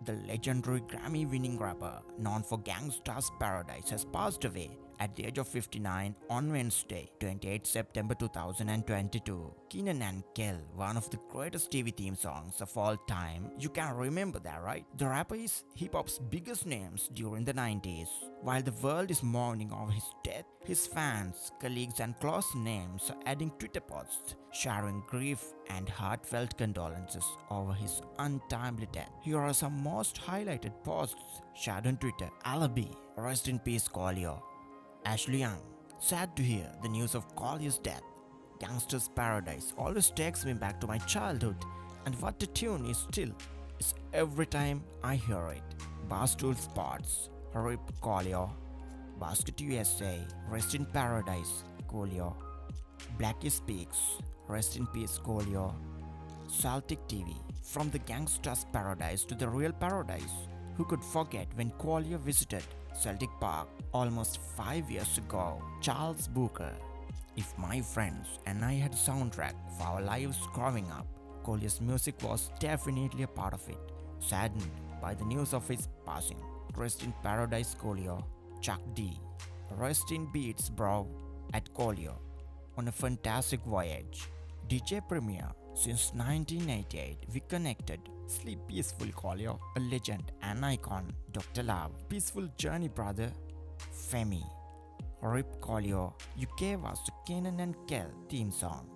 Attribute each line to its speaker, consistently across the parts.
Speaker 1: the legendary Grammy-winning rapper known for Gangsta's Paradise has passed away at the age of 59 on Wednesday, 28 September 2022. Kenan and Kel, one of the greatest TV theme songs of all time. You can remember that, right? The rapper is hip-hop's biggest names during the 90s. While the world is mourning over his death, his fans, colleagues and close names are adding Twitter posts, sharing grief and heartfelt condolences over his untimely death. Here are some most highlighted posts shared on Twitter. Alabi, rest in peace Coolio. Ashley Young, sad to hear the news of Coolio's death. Gangsta's Paradise always takes me back to my childhood, and what a tune is every time I hear it. Barstool Sports, RIP Coolio. Basket USA, rest in paradise Coolio. Blackie Speaks, rest in peace Coolio. Celtic TV, from the Gangsta's Paradise to the real paradise. Who could forget when Coolio visited Celtic Park almost 5 years ago? Charles Booker, if my friends and I had a soundtrack for our lives growing up, Coolio's music was definitely a part of it. Saddened by the news of his passing, rest in paradise Coolio. Chuck D, rest in beats bro at Coolio. On a fantastic voyage. DJ Premier, since 1988 we connected. Sleep peaceful Coolio, a legend, an icon. Dr. Love, peaceful journey brother. Femi, RIP Coolio, you gave us the Kenan and Kel theme song.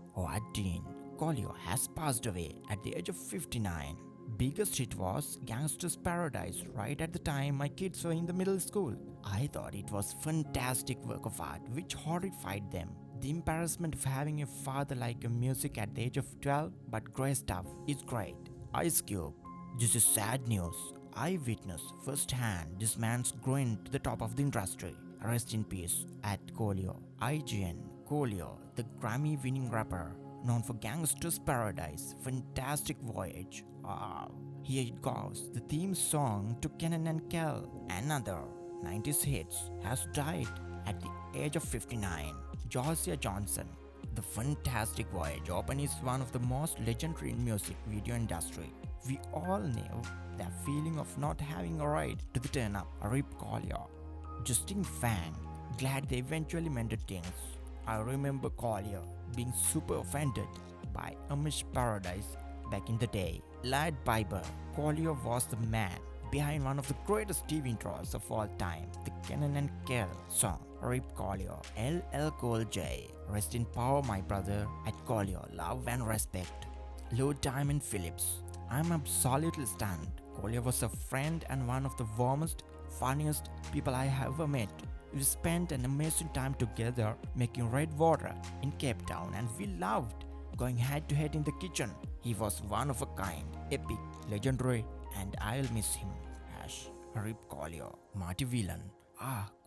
Speaker 1: Dean, Coolio has passed away at the age of 59. Biggest hit was Gangsta's Paradise right at the time my kids were in the middle school. I thought it was fantastic work of art which horrified them. The embarrassment of having a father like your music at the age of 12, but great stuff is great. Ice Cube, this is sad news. I witnessed firsthand this man's growing to the top of the industry. Rest in peace at Coolio. IGN, Coolio, the Grammy-winning rapper known for Gangsta's Paradise, fantastic voyage. Here it goes, the theme song to Kenan and Kel, another 90s hits, has died at the age of 59. Josiah Johnson, the fantastic voyage open is one of the most legendary in music video industry. We all know that feeling of not having a ride to the turn up. RIP Coolio. Justin Fang, glad they eventually mended things. I remember Coolio being super offended by Amish Paradise back in the day. Lad Piper, Coolio was the man behind one of the greatest TV intros of all time, the Kenan and Kel song. RIP Coolio. LL Cool J, rest in power my brother at Coolio, love and respect. Lou Diamond Phillips, I'm absolutely stunned. Coolio was a friend and one of the warmest, funniest people I have ever met. We spent an amazing time together making red water in Cape Town and we loved going head to head in the kitchen. He was one of a kind, epic, legendary, and I'll miss him. RIP Coolio. Marty Whelan,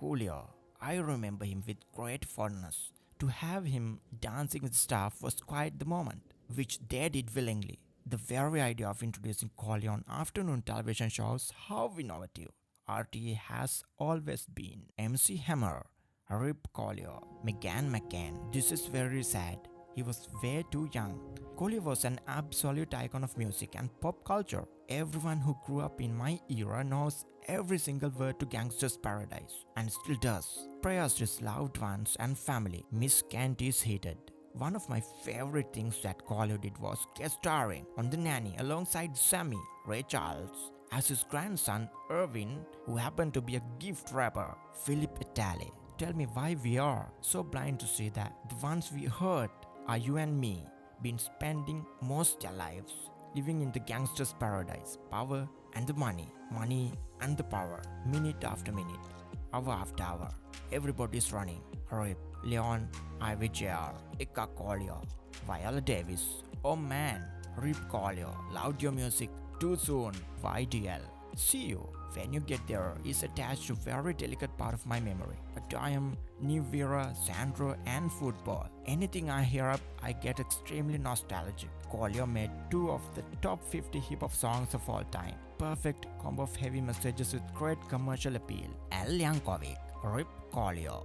Speaker 1: Coolio. I remember him with great fondness. To have him dancing with staff was quite the moment, which they did willingly. The very idea of introducing Coolio on afternoon television shows how innovative RTA has always been. MC Hammer, RIP Coolio. Megan McCain, this is very sad. He was way too young. Coolio was an absolute icon of music and pop culture. Everyone who grew up in my era knows every single word to Gangsta's Paradise and still does. Prayers to his loved ones and family. Miss Kent is heated. One of my favorite things that Coolio did was guest starring on The Nanny alongside Sammy Ray Charles as his grandson Irvin, who happened to be a gift wrapper. Philip Italy, tell me why we are so blind to see that the ones we hurt are you and me, been spending most their lives living in the Gangsta's Paradise. Power and the money and the power, minute after minute, hour after hour. Everybody's running. RIP Leon, Ivy Jr., Ika Coolio, Viola Davis. Oh man, RIP Coolio, loved your music. Too soon, YDL. See you when you get there is attached to a very delicate part of my memory. But I am New Era, Sandro and football. Anything I hear up, I get extremely nostalgic. Coolio made 2 of the top 50 hip-hop songs of all time. Perfect combo of heavy messages with great commercial appeal. Al Yankovic, RIP Coolio.